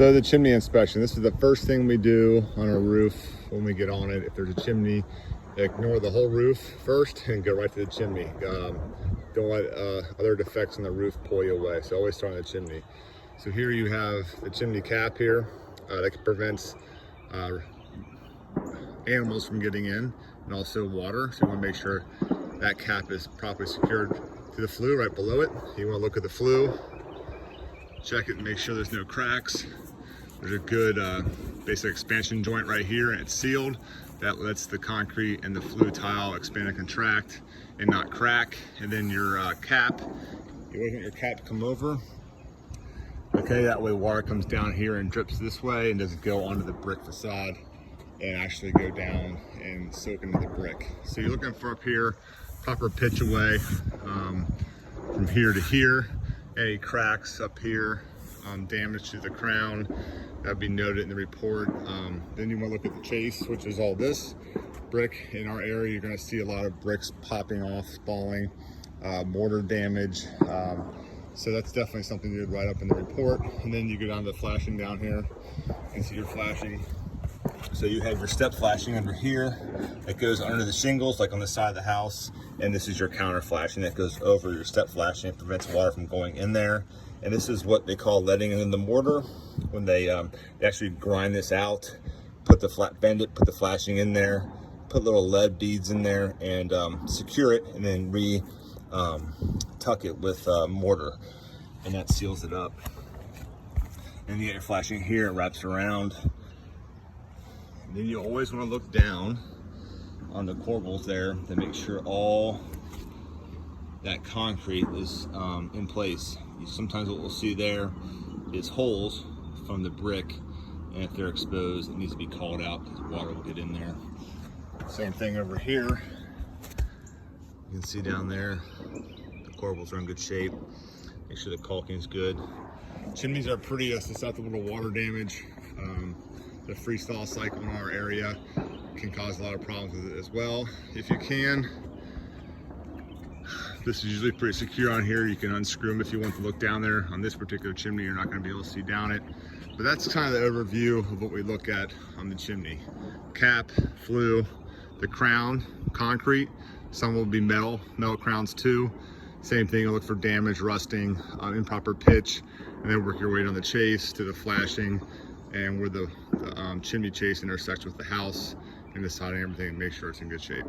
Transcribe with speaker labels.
Speaker 1: So the chimney inspection, this is the first thing we do on our roof when we get on it. If there's a chimney, ignore the whole roof first and go right to the chimney. Don't let other defects on the roof pull you away. So always start on the chimney. So here you have the chimney cap here that prevents animals from getting in, and also water. So you want to make sure that cap is properly secured to the flue right below it. You want to look at the flue, check it and make sure there's no cracks. There's a good basic expansion joint right here and it's sealed. That lets the concrete and the flue tile expand and contract and not crack. And then your cap, you always want your cap to come over. Okay, that way water comes down here and drips this way and doesn't go onto the brick facade and actually go down and soak into the brick. So you're looking for up here, proper pitch away from here to here. Any cracks up here, damage to the crown, that'd be noted in the report. Then you want to look at the chase, which is all this brick. In our area, you're going to see a lot of bricks popping off, falling, mortar damage. So that's definitely something you'd write up in the report. And then you go down to the flashing down here. You can see your flashing. So you have your step flashing under here that goes under the shingles, like on the side of the house. And this is your counter flashing that goes over your step flashing. It prevents water from going in there. And this is what they call letting in the mortar. When they actually grind this out, bend it, put the flashing in there, put little lead beads in there, and secure it, and then tuck it with mortar, and that seals it up. And you get your flashing here, it wraps around. And then you always want to look down on the corbels there to make sure all that concrete is in place. Sometimes what we'll see there is holes from the brick, and if they're exposed, it needs to be called out because water will get in there. Same thing over here. You can see down there, the corbels are in good shape. Make sure the caulking is good. Chimneys are pretty susceptible to water damage. The freeze-thaw cycle in our area can cause a lot of problems with it as well. If you can, this is usually pretty secure on here. You can unscrew them if you want to look down there. On this particular chimney, you're not going to be able to see down it. But that's kind of the overview of what we look at on the chimney. Cap, flue, the crown, concrete. Some will be metal crowns too. Same thing, you'll look for damage, rusting, improper pitch, and then work your way down the chase to the flashing and where the chimney chase intersects with the house and the siding, everything, and make sure it's in good shape.